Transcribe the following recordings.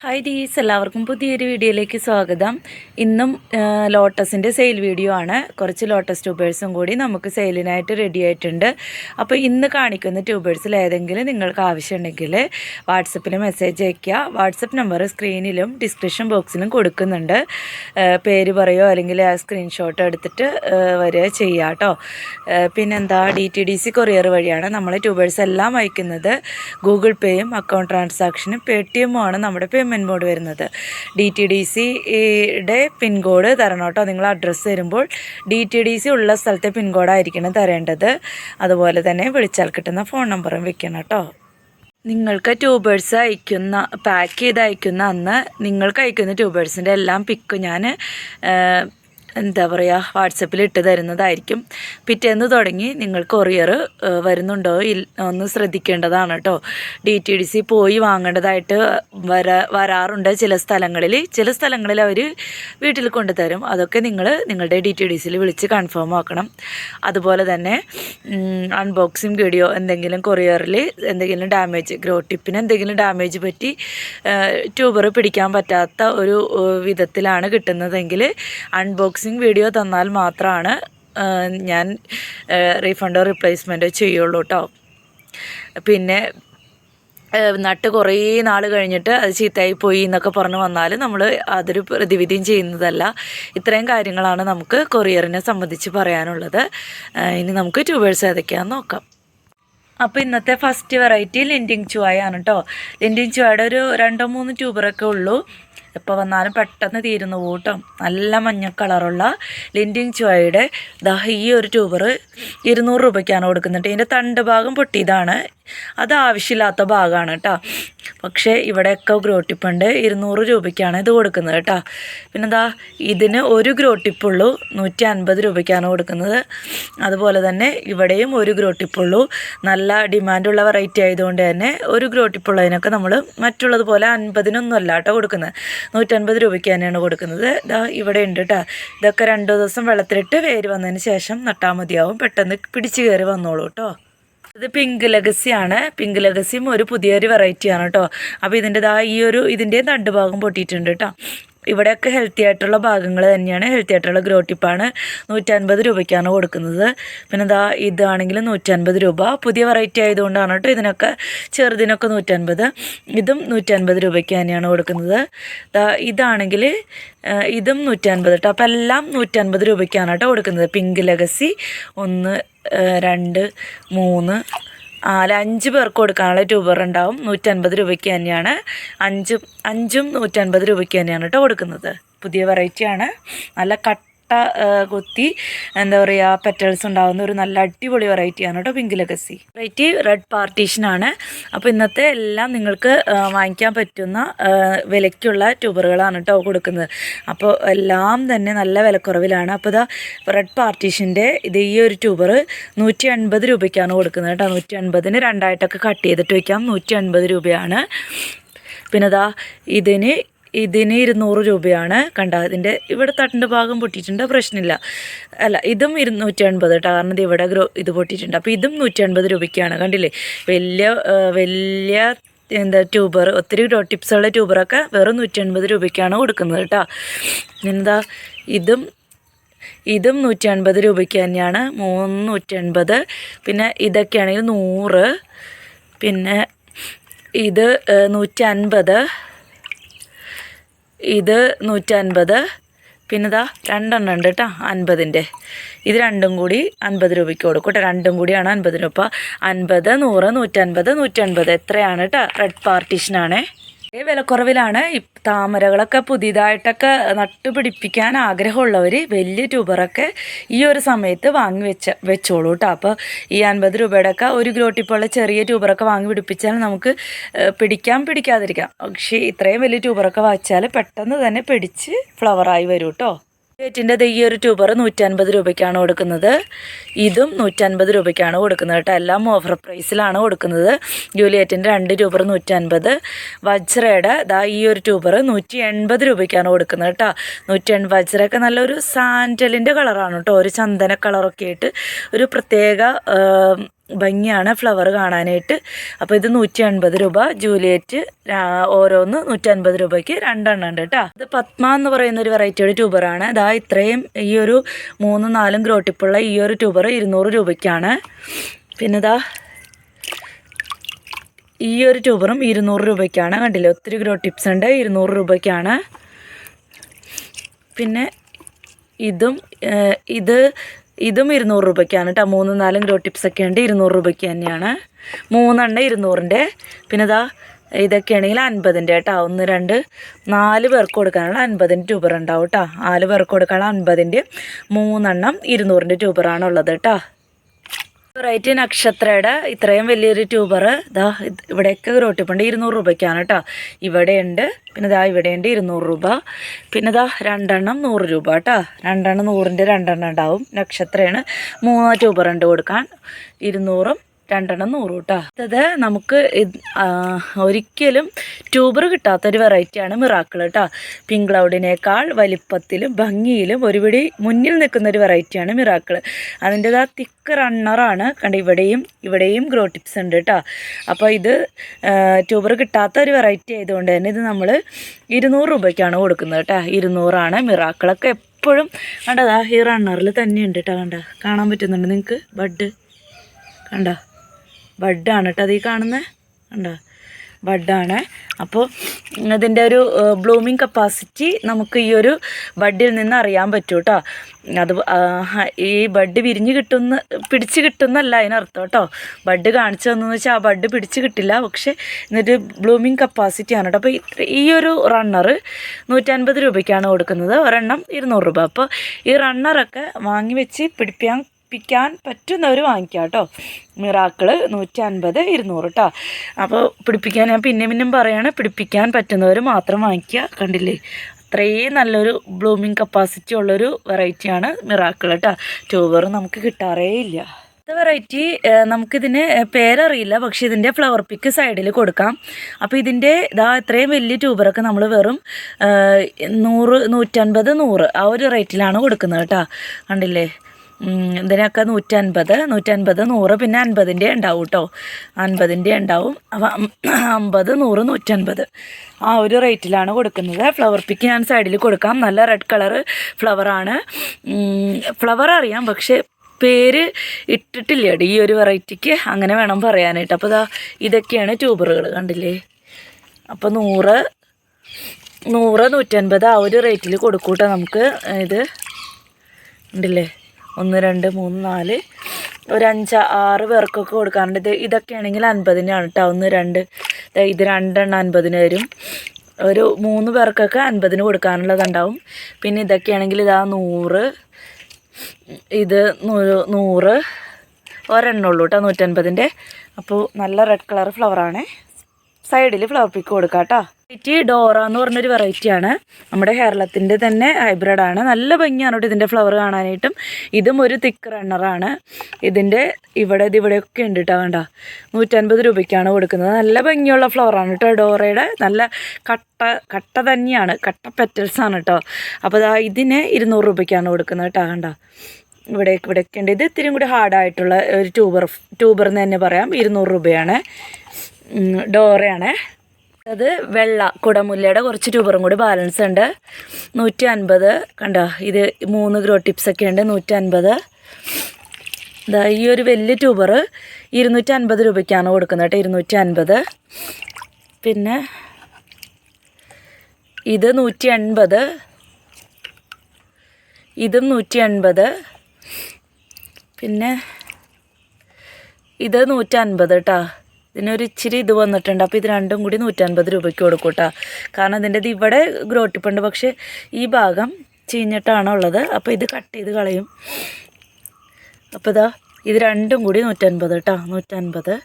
Hi ഡീസ്, എല്ലാവർക്കും പുതിയൊരു വീഡിയോയിലേക്ക് സ്വാഗതം. ഇന്നും ലോട്ടസിൻ്റെ സെയിൽ വീഡിയോ ആണ്. കുറച്ച് ലോട്ടസ് ട്യൂബേഴ്സും കൂടി നമുക്ക് സെയിലിനായിട്ട് റെഡി ആയിട്ടുണ്ട്. അപ്പോൾ ഇന്ന് കാണിക്കുന്ന ട്യൂബേഴ്സിൽ ഏതെങ്കിലും നിങ്ങൾക്ക് ആവശ്യമുണ്ടെങ്കിൽ വാട്സപ്പിൽ മെസ്സേജ് അയയ്ക്കുക. വാട്സപ്പ് നമ്പർ സ്ക്രീനിലും ഡിസ്ക്രിപ്ഷൻ ബോക്സിലും കൊടുക്കുന്നുണ്ട്. പേര് പറയുമോ അല്ലെങ്കിൽ ആ സ്ക്രീൻഷോട്ട് എടുത്തിട്ട് വരിക ചെയ്യുക കേട്ടോ. പിന്നെന്താ, DTDC കൊറിയർ വഴിയാണ് നമ്മൾ ട്യൂബേഴ്സ് എല്ലാം അയക്കുന്നത്. ഗൂഗിൾ പേയും അക്കൗണ്ട് ട്രാൻസാക്ഷനും പേടിഎമ്മും ആണ് നമ്മുടെ പേയ്മെൻറ്റ് മോഡ് വരുന്നത്. DTDCയുടെ പിൻകോഡ് തരണം കേട്ടോ. നിങ്ങൾ അഡ്രസ്സ് തരുമ്പോൾ DTDC ഉള്ള സ്ഥലത്തെ പിൻകോഡായിരിക്കണം തരേണ്ടത്. അതുപോലെ തന്നെ വിളിച്ചാൽ കിട്ടുന്ന ഫോൺ നമ്പറും വെക്കണം കേട്ടോ. നിങ്ങൾക്ക് ട്യൂബേഴ്സ് പാക്ക് ചെയ്ത് അയക്കുന്ന അന്ന് നിങ്ങൾക്ക് അയക്കുന്ന ട്യൂബേഴ്സിൻ്റെ എല്ലാം പിക്ക് ഞാൻ വാട്സപ്പിൽ ഇട്ട് തരുന്നതായിരിക്കും. പിറ്റേന്ന് തുടങ്ങി നിങ്ങൾ കൊറിയർ വരുന്നുണ്ടോ ഒന്ന് ശ്രദ്ധിക്കേണ്ടതാണ് കേട്ടോ. DTDC പോയി വാങ്ങേണ്ടതായിട്ട് വരാറുണ്ട് ചില സ്ഥലങ്ങളിൽ അവർ വീട്ടിൽ കൊണ്ടുതരും. അതൊക്കെ നിങ്ങളുടെ DTDCയിൽ വിളിച്ച് കൺഫേം ആക്കണം. അതുപോലെ തന്നെ അൺബോക്സിങ് വീഡിയോ എന്തെങ്കിലും കൊറിയറിൽ എന്തെങ്കിലും ഡാമേജ്, ഗ്രോ ടിപ്പിന് എന്തെങ്കിലും ഡാമേജ് പറ്റി ട്യൂബർ പിടിക്കാൻ പറ്റാത്ത ഒരു വിധത്തിലാണ് കിട്ടുന്നതെങ്കിൽ അൺബോക്സിങ് വീഡിയോ തന്നാൽ മാത്രമാണ് ഞാൻ റീഫണ്ടോ റിപ്ലേസ്മെൻറ്റോ ചെയ്യുള്ളൂ കേട്ടോ. പിന്നെ നട്ട് കുറേ നാൾ കഴിഞ്ഞിട്ട് അത് ചീത്തയായി പോയി എന്നൊക്കെ പറഞ്ഞ് വന്നാൽ നമ്മൾ അതൊരു പ്രതിവിധിയും ചെയ്യുന്നതല്ല. ഇത്രയും കാര്യങ്ങളാണ് നമുക്ക് കൊറിയറിനെ സംബന്ധിച്ച് പറയാനുള്ളത്. ഇനി നമുക്ക് ട്യൂബേഴ്സ് ഏതൊക്കെയാണെന്ന് നോക്കാം. അപ്പോൾ ഇന്നത്തെ ഫസ്റ്റ് വെറൈറ്റി ലിൻഡിങ് ചുവായാണ് കേട്ടോ. ലിൻഡിങ് ചുവയുടെ ഒരു 2-3 ട്യൂബറൊക്കെ ഉള്ളൂ. എപ്പോൾ വന്നാലും പെട്ടെന്ന് തീരുന്നു കൂട്ടോ. നല്ല മഞ്ഞ കളറുള്ള ലിൻഡിങ് ചുവയുടെ ഈ ഒരു ട്യൂബർ 200 രൂപയ്ക്കാണ് കൊടുക്കുന്നുണ്ട്. ഇതിൻ്റെ തണ്ട് ഭാഗം പൊട്ടിയതാണ്, അത് ആവശ്യമില്ലാത്ത ഭാഗമാണ് കേട്ടോ. പക്ഷേ ഇവിടെയൊക്കെ ഗ്രോ ടിപ്പുണ്ട്. 200 രൂപയ്ക്കാണ് ഇത് കൊടുക്കുന്നത് കേട്ടോ. പിന്നെ ഇതിന് ഒരു ഗ്രോ ടിപ്പുള്ളൂ, 150 രൂപയ്ക്കാണ് കൊടുക്കുന്നത്. അതുപോലെ തന്നെ ഇവിടെയും ഒരു ഗ്രോ ടിപ്പുള്ളൂ. നല്ല ഡിമാൻഡുള്ള വെറൈറ്റി ആയതുകൊണ്ട് തന്നെ ഒരു ഗ്രോ ടിപ്പുള്ളതിനൊക്കെ നമ്മൾ മറ്റുള്ളതുപോലെ 50-നൊന്നുമല്ല കേട്ടോ കൊടുക്കുന്നത്, 150 രൂപയ്ക്ക് തന്നെയാണ് കൊടുക്കുന്നത്. ഇവിടെ ഉണ്ട് കേട്ടോ. ഇതൊക്കെ 2 ദിവസം വെള്ളത്തിലിട്ട് വേര് വന്നതിന് ശേഷം നട്ടാൽ മതിയാവും. പെട്ടെന്ന് പിടിച്ച് കയറി വന്നോളൂ കേട്ടോ. ഇത് പിങ്ക് ലെഗസിയാണ്. പിങ്ക് ലെഗസിയും ഒരു പുതിയൊരു വെറൈറ്റിയാണ് കേട്ടോ. അപ്പോൾ ഇതിൻ്റെയും തണ്ട് ഭാഗം പൊട്ടിയിട്ടുണ്ട് കേട്ടോ. ഇവിടെയൊക്കെ ഹെൽത്തി ആയിട്ടുള്ള ഭാഗങ്ങൾ തന്നെയാണ്, ഹെൽത്തി ആയിട്ടുള്ള ഗ്രോ ടിപ്പാണ്. 150 രൂപയ്ക്കാണ് കൊടുക്കുന്നത്. പിന്നെ ഇതാണെങ്കിലും 150 രൂപ. പുതിയ വെറൈറ്റി ആയതുകൊണ്ടാണ് കേട്ടോ. ചെറുതിനൊക്കെ 150, ഇതും 150 രൂപയ്ക്ക് തന്നെയാണ് കൊടുക്കുന്നത്. ഇതാണെങ്കിൽ ഇതും 150 കേട്ടോ. അപ്പോൾ എല്ലാം 150 രൂപയ്ക്കാണ് കേട്ടോ കൊടുക്കുന്നത്. പിങ്ക് ലെഗസി 1, 2, 3, 4, 5 പേർക്ക് കൊടുക്കാനുള്ള ട്യൂബർ ഉണ്ടാവും. 150 രൂപയ്ക്ക് തന്നെയാണ്. അഞ്ചും 150 രൂപയ്ക്ക് തന്നെയാണ് കേട്ടോ കൊടുക്കുന്നത്. പുതിയ വെറൈറ്റിയാണ്. നല്ല കുത്തി പെറ്റൽസ് ഉണ്ടാകുന്ന ഒരു നല്ല അടിപൊളി വെറൈറ്റിയാണ് കേട്ടോ പിങ്ക് ലെഗസി. വെറൈറ്റി റെഡ് പാർട്ടീഷനാണ്. അപ്പോൾ ഇന്നത്തെ എല്ലാം നിങ്ങൾക്ക് വാങ്ങിക്കാൻ പറ്റുന്ന വിലയ്ക്കുള്ള ട്യൂബറുകളാണ് കേട്ടോ കൊടുക്കുന്നത്. അപ്പോൾ എല്ലാം തന്നെ നല്ല വിലക്കുറവിലാണ്. അപ്പോൾ റെഡ് പാർട്ടീഷൻ്റെ ഈ ഒരു ട്യൂബർ 150 രൂപയ്ക്കാണ് കൊടുക്കുന്നത് കേട്ടോ. 150-ന് 2ആയിട്ടൊക്കെ കട്ട് ചെയ്തിട്ട് വയ്ക്കാം. 150 രൂപയാണ്. പിന്നെ ഇതിന് 200 രൂപയാണ്. ഇതിൻ്റെ ഇവിടെ തട്ടിൻ്റെ ഭാഗം പൊട്ടിയിട്ടുണ്ട്, പ്രശ്നമില്ല. ഇതും 250 കേട്ടോ. കാരണം ഇവിടെ ഇത് പൊട്ടിയിട്ടുണ്ട്. അപ്പോൾ ഇതും 150 രൂപയ്ക്കാണ്. കണ്ടില്ലേ, വലിയ ട്യൂബർ, ഒത്തിരി ഗ്രോ ടിപ്സുള്ള ട്യൂബറൊക്കെ വെറും 150 രൂപയ്ക്കാണ് കൊടുക്കുന്നത് കേട്ടോ. ഇതും 150 രൂപയ്ക്ക് തന്നെയാണ്. 150. പിന്നെ ഇതൊക്കെയാണെങ്കിൽ 100. പിന്നെ ഇത് 150, ഇത് 150. പിന്നെ 2 ഉണ്ട് കേട്ടോ 50-ൻ്റെ. ഇത് രണ്ടും കൂടി 50 രൂപയ്ക്ക് കൊടുക്കും കേട്ടോ. രണ്ടും കൂടിയാണ് 50 രൂപ. 50, 100, 150, 150 എത്രയാണ് കേട്ടോ. റെഡ് പാർട്ടീഷനാണേ. വിലക്കുറവിലാണ്. താമരകളൊക്കെ പുതിയതായിട്ടൊക്കെ നട്ടുപിടിപ്പിക്കാൻ ആഗ്രഹമുള്ളവർ വലിയ ട്യൂബറൊക്കെ ഈ ഒരു സമയത്ത് വെച്ചോളൂ കേട്ടോ. അപ്പോൾ ഈ 50 രൂപയുടെയൊക്കെ ഒരു ഗ്രോ ടിപ്പുള്ള ചെറിയ ട്യൂബറൊക്കെ വാങ്ങി പിടിപ്പിച്ചാൽ നമുക്ക് പിടിക്കാതിരിക്കാം. പക്ഷേ ഇത്രയും വലിയ ട്യൂബറൊക്കെ വെച്ചാൽ പെട്ടെന്ന് തന്നെ പിടിച്ച് ഫ്ലവറായി വരും കേട്ടോ. ജൂലിയറ്റിൻ്റെ ഈ ഒരു ട്യൂബർ 150 രൂപയ്ക്കാണ് കൊടുക്കുന്നത്. ഇതും 150 രൂപയ്ക്കാണ് കൊടുക്കുന്നത് കേട്ടോ. എല്ലാം ഓഫർ പ്രൈസിലാണ് കൊടുക്കുന്നത്. ജൂലിയറ്റിൻ്റെ 2 ട്യൂബർ 150. വജ്രയുടെ ഈ ഒരു ട്യൂബർ 180 രൂപയ്ക്കാണ് കൊടുക്കുന്നത് കേട്ടോ. 180. വജ്രയൊക്കെ നല്ലൊരു സാൻഡലിൻ്റെ കളറാണ് കേട്ടോ. ഒരു ചന്ദന കളറൊക്കെ ആയിട്ട് ഒരു പ്രത്യേക ഭംഗിയാണ് ഫ്ലവർ കാണാനായിട്ട്. അപ്പോൾ ഇത് 150 രൂപ. ജൂലിയറ്റ് ഓരോന്ന് 150 രൂപയ്ക്ക് 2 എണ്ണം ഉണ്ട് കേട്ടോ. ഇത് പത്മ എന്ന് പറയുന്ന ഒരു വെറൈറ്റിയുടെ ട്യൂബറാണ്. ഇതാ ഇത്രയും ഈ ഒരു 3-4 ഗ്രോ ടിപ്പുള്ള ഈ ഒരു ട്യൂബർ 200 രൂപയ്ക്കാണ്. പിന്നെ ഇതാ ഈ ഒരു ട്യൂബറും 200 രൂപയ്ക്കാണ്. കണ്ടില്ലേ, ഒത്തിരി ഗ്രോ ടിപ്സ് ഉണ്ട്. 200 രൂപയ്ക്കാണ്. പിന്നെ ഇതും 200 രൂപയ്ക്കാണ് കേട്ടോ. 3-4 ഗ്രോ ടിപ്സൊക്കെ ഉണ്ട്. 200 രൂപയ്ക്ക് തന്നെയാണ്. 3 എണ്ണം 200-ൻ്റെ. പിന്നെ ഇതാ ഇതൊക്കെയാണെങ്കിൽ 50-ൻ്റെ കേട്ടോ. 1, 2, 4 പേർക്ക് കൊടുക്കാനുള്ള 50-ൻ്റെ ട്യൂബർ ഉണ്ടാവും കേട്ടോ. 4 പേർക്ക് കൊടുക്കാനുള്ള 50-ൻ്റെ 3 എണ്ണം 200-ൻ്റെ ട്യൂബറാണുള്ളത് കേട്ടോ. വെറൈറ്റി നക്ഷത്രയുടെ ഇത്രയും വലിയൊരു ട്യൂബർ ഇതാ ഇവിടെയൊക്കെ ഗ്രോ ടിപ്പുണ്ട്. 200 രൂപയ്ക്കാണ് കേട്ടോ. ഇവിടെയുണ്ട്. പിന്നെ ഇതാ ഇവിടെയുണ്ട് 200 രൂപ. പിന്നെ ഇതാ 2 എണ്ണം 100 രൂപ കേട്ടോ. 2 എണ്ണം 100-ൻ്റെ 2 എണ്ണം ഉണ്ടാവും. നക്ഷത്രയാണ്. 3 ട്യൂബർ ഉണ്ട് കൊടുക്കാൻ. 200-ഉം 2 എണ്ണം 100 കേട്ടോ. അത് നമുക്ക് ഒരിക്കലും ട്യൂബർ കിട്ടാത്തൊരു വെറൈറ്റിയാണ് മിറാക്കിൾ കേട്ടോ. പിങ്ക് ക്ലൗഡിനേക്കാൾ വലിപ്പത്തിലും ഭംഗിയിലും ഒരുപിടി മുന്നിൽ നിൽക്കുന്നൊരു വെറൈറ്റിയാണ് മിറാക്കിൾ. അതിൻ്റെതാ തിക്ക് റണ്ണറാണ്. കണ്ട ഇവിടെയും ഗ്രോ ടിപ്സ് ഉണ്ട് കേട്ടോ. അപ്പോൾ ഇത് ട്യൂബർ കിട്ടാത്ത ഒരു വെറൈറ്റി ആയതുകൊണ്ട് തന്നെ ഇത് നമ്മൾ 200 രൂപയ്ക്കാണ് കൊടുക്കുന്നത് കേട്ടോ. 200-ആണ്. മിറാക്കിളൊക്കെ എപ്പോഴും കണ്ടതാ ഈ റണ്ണറിൽ തന്നെയുണ്ട് കേട്ടോ. കാണാൻ പറ്റുന്നുണ്ട് നിങ്ങൾക്ക്? കണ്ട ബഡാണ് കേട്ടോ. അത് ഈ കാണുന്നത് കണ്ടോ, ബഡാണ്. അപ്പോൾ ഇതിൻ്റെ ഒരു ബ്ലൂമിങ് കപ്പാസിറ്റി നമുക്ക് ഈ ഒരു ബഡിൽ നിന്ന് അറിയാൻ പറ്റും കേട്ടോ. അത് ഈ ബഡ് പിടിച്ച് കിട്ടുന്നല്ല അതിനർത്ഥം കേട്ടോ. ബഡ് കാണിച്ചു തന്നെന്ന് വെച്ചാൽ ആ ബഡ് പിടിച്ച് കിട്ടില്ല. പക്ഷേ എന്നിട്ട് ബ്ലൂമിങ് കപ്പാസിറ്റിയാണ് കേട്ടോ. അപ്പോൾ ഈ ഒരു റണ്ണർ 150 രൂപയ്ക്കാണ് കൊടുക്കുന്നത്. ഒരെണ്ണം 200 രൂപ. അപ്പോൾ ഈ റണ്ണറൊക്കെ വാങ്ങി വെച്ച് പിടിപ്പിക്കാൻ പറ്റുന്നവർ വാങ്ങിക്കാം കേട്ടോ. മിറാക്കിൾ 150, 200 കേട്ടോ. അപ്പോൾ പിടിപ്പിക്കാൻ ഞാൻ പിന്നെയും പറയാണ്, പിടിപ്പിക്കാൻ പറ്റുന്നവർ മാത്രം വാങ്ങിക്കുക. കണ്ടില്ലേ, അത്രയും നല്ലൊരു ബ്ലൂമിങ് കപ്പാസിറ്റി ഉള്ളൊരു വെറൈറ്റിയാണ് മിറാക്കിൾ കേട്ടോ. ട്യൂബർ നമുക്ക് കിട്ടാറേ ഇല്ല. അടുത്ത വെറൈറ്റി നമുക്കിതിന് പേരറിയില്ല, പക്ഷേ ഇതിൻ്റെ ഫ്ലവർ പിക്ക് സൈഡിൽ കൊടുക്കാം. അപ്പോൾ ഇതിൻ്റെ ഇത്രയും വലിയ ട്യൂബറൊക്കെ നമ്മൾ വെറും 100, 150, 100 ആ ഒരു റേറ്റിലാണ് കൊടുക്കുന്നത് കേട്ടോ. കണ്ടില്ലേ, ഇതിനൊക്കെ 150, 100, പിന്നെ 50-ൻ്റെ ഉണ്ടാവും കേട്ടോ. 50-ൻ്റെ ഉണ്ടാവും. അപ്പം 50, 100, 150 ആ ഒരു റേറ്റിലാണ് കൊടുക്കുന്നത്. ഫ്ലവർ പിക്ക് ഞാൻ സൈഡിൽ കൊടുക്കാം. നല്ല റെഡ് കളർ ഫ്ലവറാണ്. ഫ്ലവർ അറിയാം, പക്ഷേ പേര് ഇട്ടിട്ടില്ല ഈ ഒരു വെറൈറ്റിക്ക്, അങ്ങനെ വേണം പറയാനായിട്ട്. അപ്പോൾ ഇതൊക്കെയാണ് ട്യൂബറുകൾ. കണ്ടില്ലേ. അപ്പോൾ 100, 150 ആ ഒരു റേറ്റിൽ കൊടുക്കൂട്ടോ നമുക്ക്. ഇത് കണ്ടില്ലേ, 1, 2, 3, 4, ഒരു 5, 6 പേർക്കൊക്കെ കൊടുക്കാറുണ്ട്. ഇതൊക്കെ ആണെങ്കിൽ 50-നാണ് കേട്ടോ. 1, 2, ഇത് 2 എണ്ണം 50-ന് വരും. ഒരു 3 പേർക്കൊക്കെ 50-ന് കൊടുക്കാനുള്ളതുണ്ടാവും. പിന്നെ ഇതൊക്കെയാണെങ്കിൽ 100, ഇത് 100, ഒരെണ്ണം ഉള്ളൂ കേട്ടോ 150-ൻ്റെ. അപ്പോൾ നല്ല റെഡ് കളർ ഫ്ലവറാണ്. സൈഡിൽ ഫ്ലവർ പിക്ക് കൊടുക്കാം കേട്ടോ. വെറൈറ്റി ഡോറ എന്ന് പറഞ്ഞൊരു വെറൈറ്റിയാണ്. നമ്മുടെ കേരളത്തിൻ്റെ തന്നെ ഹൈബ്രിഡാണ്. നല്ല ഭംഗിയാണ് കേട്ടോ ഇതിൻ്റെ ഫ്ലവർ കാണാനായിട്ടും. ഇതും ഒരു തിക്ക് റണ്ണറാണ്. ഇതിൻ്റെ ഇവിടെയൊക്കെ ഉണ്ട് കേട്ടോ. വേണ്ട 150 രൂപയ്ക്കാണ് കൊടുക്കുന്നത്. നല്ല ഭംഗിയുള്ള ഫ്ലവറാണ് കേട്ടോ. ഡോറയുടെ നല്ല കട്ട തന്നെയാണ്, കട്ട പെറ്റൽസാണ് കേട്ടോ. അപ്പോൾ ഇതിന് 200 രൂപയ്ക്കാണ് കൊടുക്കുന്നത് കേട്ടോ. കണ്ട ഇവിടെയൊക്കെ ഉണ്ട്. ഇത് ഇത്തിരി കൂടി ഹാർഡായിട്ടുള്ള ഒരു ട്യൂബർ എന്ന് തന്നെ പറയാം. 200 രൂപയാണ്. ഡോറയാണ്. അത് വെള്ള കുടമുല്ലയുടെ കുറച്ച് ട്യൂബറും കൂടി ബാലൻസ് ഉണ്ട്. 150 കണ്ടോ. ഇത് 3 ഗ്രോ ടിപ്സൊക്കെ ഉണ്ട്. 150. ഈ ഒരു വലിയ ട്യൂബർ 250 രൂപയ്ക്കാണ് കൊടുക്കുന്നത് കേട്ടോ. 250. പിന്നെ ഇത് 180, ഇതും 180. പിന്നെ ഇത് 150 കേട്ടോ. ഇതിനൊരു ഇച്ചിരി ഇത് വന്നിട്ടുണ്ട്. അപ്പോൾ ഇത് രണ്ടും കൂടി 150 രൂപയ്ക്ക് കൊടുക്കും കേട്ടോ. കാരണം ഇതിൻ്റെ ഇവിടെ ഗ്രോ ടിപ്പുണ്ട്, പക്ഷേ ഈ ഭാഗം ചീഞ്ഞിട്ടാണുള്ളത്. അപ്പോൾ ഇത് കട്ട് ചെയ്ത് കളയും. അപ്പോൾ ഇത് രണ്ടും കൂടി 150 കേട്ടോ. 150.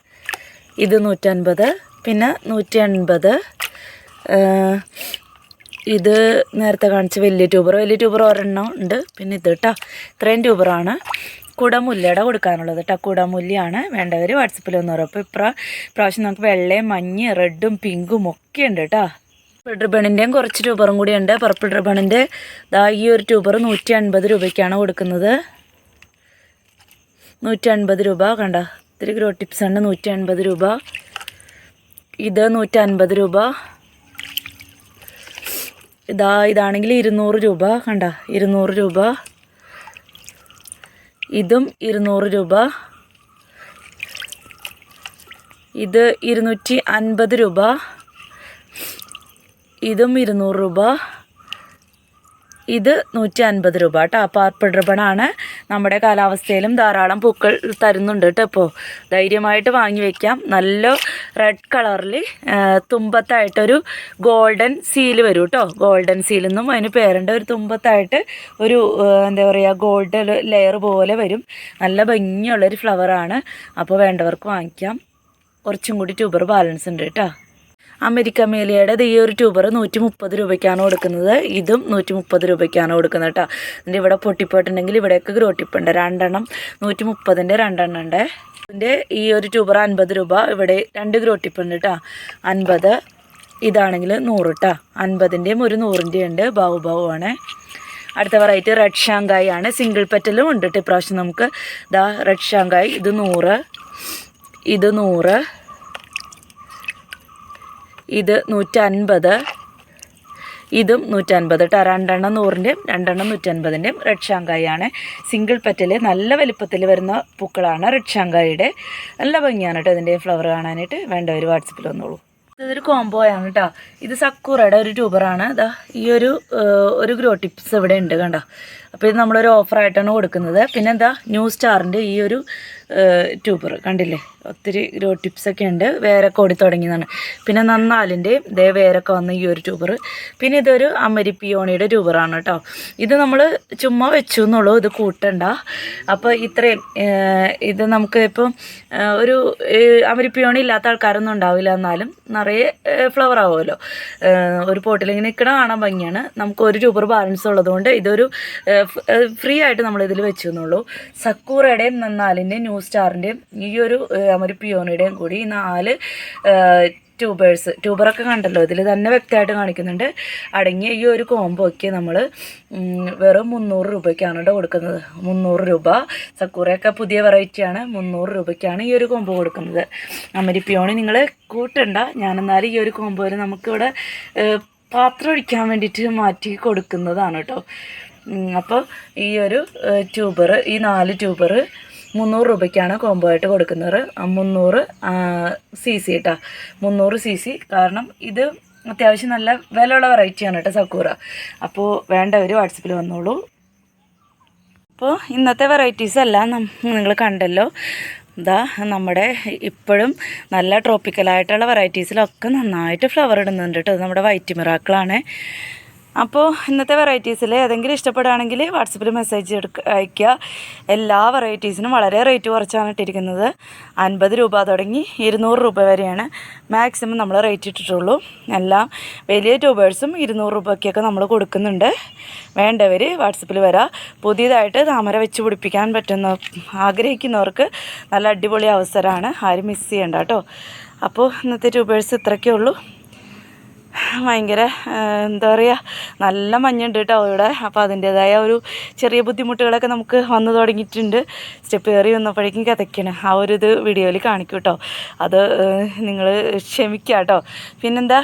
ഇത് 150. പിന്നെ 180. ഇത് നേരത്തെ കാണിച്ച വലിയ ട്യൂബർ ഒരെണ്ണം ഉണ്ട്. പിന്നെ ഇത് കേട്ടോ. ഇത്രയും ട്യൂബറാണ് കുടമുല്ലയുടെ കൊടുക്കാനുള്ളത് കേട്ടോ. കുടമുല്ലയാണ് വേണ്ടവർ വാട്സപ്പിൽ ഒന്ന് പറയും. അപ്പോൾ ഇപ്രാവശ്യം നമുക്ക് വെള്ളയും മഞ്ഞ റെഡും പിങ്കും ഒക്കെ ഉണ്ട് കേട്ടോ. പർപ്പിൾ റിബണിൻ്റെയും കുറച്ച് ട്യൂബറും കൂടി ഉണ്ട്. പർപ്പിൾ റിബണിൻ്റെ ഈ ഒരു ട്യൂബർ 150 രൂപയ്ക്കാണ് കൊടുക്കുന്നത്. 150 രൂപ. കണ്ട ഒത്തിരി ഗ്രോ ടിപ്സ് ഉണ്ട്. 150 രൂപ. ഇത് 150 രൂപ. ഇതാണെങ്കിൽ 200 രൂപ. കണ്ട, 200 രൂപ. ഇതും 200 രൂപ. ഇത് 250 രൂപ. ഇതും 200 രൂപ. ഇത് 150 രൂപ കേട്ടോ. പാർപ്പിൾ റിബണാണ്. നമ്മുടെ കാലാവസ്ഥയിലും ധാരാളം പൂക്കൾ തരുന്നുണ്ട് കേട്ടോ. ഇപ്പോൾ ധൈര്യമായിട്ട് വാങ്ങി വയ്ക്കാം. നല്ല റെഡ് കളറിൽ തുമ്പത്തായിട്ടൊരു ഗോൾഡൻ സീല് വരും കേട്ടോ. ഗോൾഡൻ സീലെന്നും അതിന് പേരുണ്ട്. ഒരു തുമ്പത്തായിട്ട് ഒരു എന്താ പറയുക, ഗോൾഡ് ലെയർ പോലെ വരും. നല്ല ഭംഗിയുള്ളൊരു ഫ്ലവറാണ്. അപ്പോൾ വേണ്ടവർക്ക് വാങ്ങിക്കാം. കുറച്ചും കൂടി ട്യൂബർ ബാലൻസ് ഉണ്ട് കേട്ടോ. അമേരിക്ക മേലിയയുടെ ഈ ഒരു ട്യൂബർ 130 രൂപയ്ക്കാണ് കൊടുക്കുന്നത്. ഇതും 130 രൂപയ്ക്കാണ് കൊടുക്കുന്നത് കേട്ടോ. ഇതിൻ്റെ ഇവിടെ പൊട്ടിപ്പോയിട്ടുണ്ടെങ്കിൽ ഇവിടെയൊക്കെ ഗ്രോ ടിപ്പ് ഉണ്ട്. 2 എണ്ണം 130ൻ്റെ 2 എണ്ണം ഉണ്ട്. ഇതിൻ്റെ ഈ ഒരു ട്യൂബർ 50 രൂപ. ഇവിടെ 2 ഗ്രോ ടിപ്പ് ഉണ്ട് കേട്ടോ. 50. ഇതാണെങ്കിൽ 100 കേട്ടോ. 50ൻ്റെയും ഒരു 100ൻ്റെയും ഉണ്ട്. ബാവു ആണ്. അടുത്ത വെറൈറ്റി റെഡ് ഷാങ്കായി ആണ്. സിംഗിൾ പെറ്റലും ഉണ്ട് കേട്ടോ ഇപ്രാവശ്യം നമുക്ക്. Red Shanghai. ഇത് 100. ഇത് 100. ഇത് 150. ഇതും 150 കേട്ടോ. 2 എണ്ണം 100ൻ്റെയും 2 എണ്ണം 150ൻ്റെയും റെഡ് ഷാങ്കായി ആണ്. സിംഗിൾ പെറ്റൽ നല്ല വലിപ്പത്തിൽ വരുന്ന പൂക്കളാണ് റെഡ് ഷാങ്കായിയുടെ. നല്ല ഭംഗിയാണ് കേട്ടോ ഇതിൻ്റെ ഫ്ലവർ കാണാനായിട്ട്. വേണ്ടവർ വാട്സപ്പിൽ വന്നോളൂ. ഇതൊരു കോംബോയാണ് കേട്ടോ. ഇത് സക്കൂറയുടെ ഒരു ട്യൂബറാണ്. ഈ ഒരു ഗ്രോ ടിപ്സ് ഇവിടെ ഉണ്ട് കണ്ടോ. അപ്പോൾ ഇത് നമ്മളൊരു ഓഫറായിട്ടാണ് കൊടുക്കുന്നത്. പിന്നെന്താ, ന്യൂ സ്റ്റാറിൻ്റെ ഈ ഒരു ട്യൂബർ കണ്ടില്ലേ, ഒത്തിരി ഗ്രോ ടിപ്സൊക്കെ ഉണ്ട്. വേരൊക്കെ ഓടി തുടങ്ങിയതാണ്. പിന്നെ നന്നാലിൻ്റെ വേരൊക്കെ വന്ന ഈ ഒരു ട്യൂബർ. പിന്നെ ഇതൊരു അമരിപ്പിയോണിയുടെ ട്യൂബറാണ് കേട്ടോ. ഇത് നമ്മൾ ചുമ്മാ വെച്ചു എന്നുള്ളൂ, ഇത് കൂട്ടണ്ട. അപ്പോൾ ഇത്രയും ഇത് നമുക്ക് ഇപ്പം ഒരു അമരിപ്പിയോണി ഇല്ലാത്ത ആൾക്കാരൊന്നും ഉണ്ടാവില്ല. എന്നാലും നിറയെ ഫ്ലവർ ആവുമല്ലോ. ഒരു പോട്ടിലിങ്ങനെ നിൽക്കണ കാണാൻ ഭംഗിയാണ്. നമുക്ക് ഒരു ട്യൂബർ ബാലൻസ് ഉള്ളതുകൊണ്ട് ഇതൊരു ഫ്രീ ആയിട്ട് നമ്മളിതിൽ വെച്ചു എന്നുള്ളൂ. സക്കൂറയുടെയും നന്നാലിൻ്റെയും ന്യൂ സ്റ്റാറിൻ്റെയും ഈ ഒരു അമരിപ്പിയോണിയുടെയും കൂടി 4 ട്യൂബറൊക്കെ കണ്ടല്ലോ, ഇതിൽ തന്നെ വ്യക്തമായിട്ട് കാണിക്കുന്നുണ്ട്. അടങ്ങിയ ഈ ഒരു കോംബോയ്ക്ക് നമ്മൾ വെറും 300 രൂപയ്ക്കാണ് കേട്ടോ കൊടുക്കുന്നത്. 300 രൂപ. സക്കൂറയൊക്കെ പുതിയ വെറൈറ്റിയാണ്. 300 രൂപയ്ക്കാണ് ഈ ഒരു കോംബോ കൊടുക്കുന്നത്. അമരിപ്പിയോണി നിങ്ങൾ കൂട്ടണ്ട. ഞാനെന്നാലും ഈ ഒരു കോംബോയിൽ നമുക്കിവിടെ പാത്രം ഒഴിക്കാൻ വേണ്ടിയിട്ട് മാറ്റി കൊടുക്കുന്നതാണ് കേട്ടോ. അപ്പോൾ ഈ ഒരു ട്യൂബർ, ഈ 4 ട്യൂബർ 300 രൂപയ്ക്കാണ് കോംബോ ആയിട്ട് കൊടുക്കുന്നത്. 300 cc കേട്ടോ. 300 cc. കാരണം ഇത് അത്യാവശ്യം നല്ല വിലയുള്ള വെറൈറ്റിയാണ് കേട്ടോ സക്കൂറ. അപ്പോൾ വേണ്ടവർ വാട്സപ്പിൽ വന്നോളൂ. അപ്പോൾ ഇന്നത്തെ വെറൈറ്റീസ് എല്ലാം നിങ്ങൾ കണ്ടല്ലോ. നമ്മുടെ ഇപ്പോഴും നല്ല ട്രോപ്പിക്കലായിട്ടുള്ള വെറൈറ്റീസിലൊക്കെ നന്നായിട്ട് ഫ്ലവർ ഇടുന്നുണ്ട് കേട്ടോ. നമ്മുടെ വൈറ്റ് മിറാക്കിളാണ്. അപ്പോൾ ഇന്നത്തെ വെറൈറ്റീസിൽ ഏതെങ്കിലും ഇഷ്ടപ്പെടുകയാണെങ്കിൽ വാട്സപ്പിൽ മെസ്സേജ് അയയ്ക്കുക. എല്ലാ വെറൈറ്റീസിനും വളരെ റേറ്റ് കുറച്ചാണ് ഇട്ടിരിക്കുന്നത്. 50 രൂപ തുടങ്ങി 200 രൂപ വരെയാണ് മാക്സിമം നമ്മൾ റേറ്റ് ഇട്ടിട്ടുള്ളൂ. എല്ലാം വലിയ ട്യൂബേഴ്സും 200 രൂപയ്ക്കൊക്കെ നമ്മൾ കൊടുക്കുന്നുണ്ട്. വേണ്ടവർ വാട്സപ്പിൽ വരാം. പുതിയതായിട്ട് താമര വെച്ച് പിടിപ്പിക്കാൻ പറ്റുന്ന ആഗ്രഹിക്കുന്നവർക്ക് നല്ല അടിപൊളി അവസരമാണ്. ആരും മിസ് ചെയ്യണ്ട കേട്ടോ. അപ്പോൾ ഇന്നത്തെ ട്യൂബേഴ്സ് ഇത്രയൊക്കെ ഉള്ളൂ. ഭയങ്കര എന്താ പറയുക, നല്ല മഞ്ഞുണ്ട് കേട്ടോ ഇവിടെ. അപ്പോൾ അതിൻ്റേതായ ഒരു ചെറിയ ബുദ്ധിമുട്ടുകളൊക്കെ നമുക്ക് വന്നു തുടങ്ങിയിട്ടുണ്ട്. സ്റ്റെപ്പ് കയറി വന്നപ്പോഴേക്കും കിതയ്ക്കണം. ആ ഒരു ഇത് വീഡിയോയിൽ കാണിക്കും കേട്ടോ. അത് നിങ്ങൾ ക്ഷമിക്കുക കേട്ടോ. പിന്നെന്താ,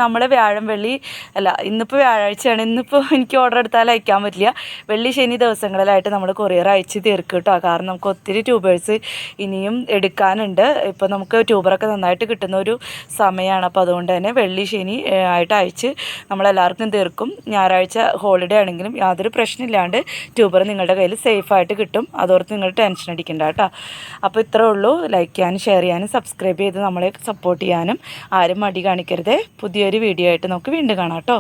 നമ്മൾ വ്യാഴം വെള്ളി ഇന്നിപ്പോൾ വ്യാഴാഴ്ചയാണ്. ഇന്നിപ്പോൾ എനിക്ക് ഓർഡർ എടുത്താൽ അയക്കാൻ പറ്റില്ല. വെള്ളി ശനി ദിവസങ്ങളിലായിട്ട് നമ്മൾ കൊറിയർ അയച്ച് തീർക്കും കേട്ടോ. കാരണം നമുക്ക് ഒത്തിരി ട്യൂബേഴ്സ് ഇനിയും എടുക്കാനുണ്ട്. ഇപ്പോൾ നമുക്ക് ട്യൂബറൊക്കെ നന്നായിട്ട് കിട്ടുന്ന ഒരു സമയമാണ്. അപ്പോൾ അതുകൊണ്ട് തന്നെ വെള്ളി ശനി ആയിട്ട് അയച്ച് നമ്മളെല്ലാവർക്കും തീർക്കും. ഞായറാഴ്ച ഹോളിഡേ ആണെങ്കിലും യാതൊരു പ്രശ്നമില്ലാണ്ട് ട്യൂബർ നിങ്ങളുടെ കയ്യിൽ സേഫായിട്ട് കിട്ടും. അതോർത്ത് നിങ്ങൾ ടെൻഷൻ അടിക്കണ്ട കേട്ടോ. അപ്പോൾ ഇത്രേ ഉള്ളൂ. ലൈക്ക് ചെയ്യാനും ഷെയർ ചെയ്യാനും സബ്സ്ക്രൈബ് ചെയ്ത് നമ്മളെ സപ്പോർട്ട് ചെയ്യാനും ആരും മടി കാണിക്കരുത്. പുതിയൊരു വീഡിയോ ആയിട്ട് നമുക്ക് വീണ്ടും കാണാം കേട്ടോ.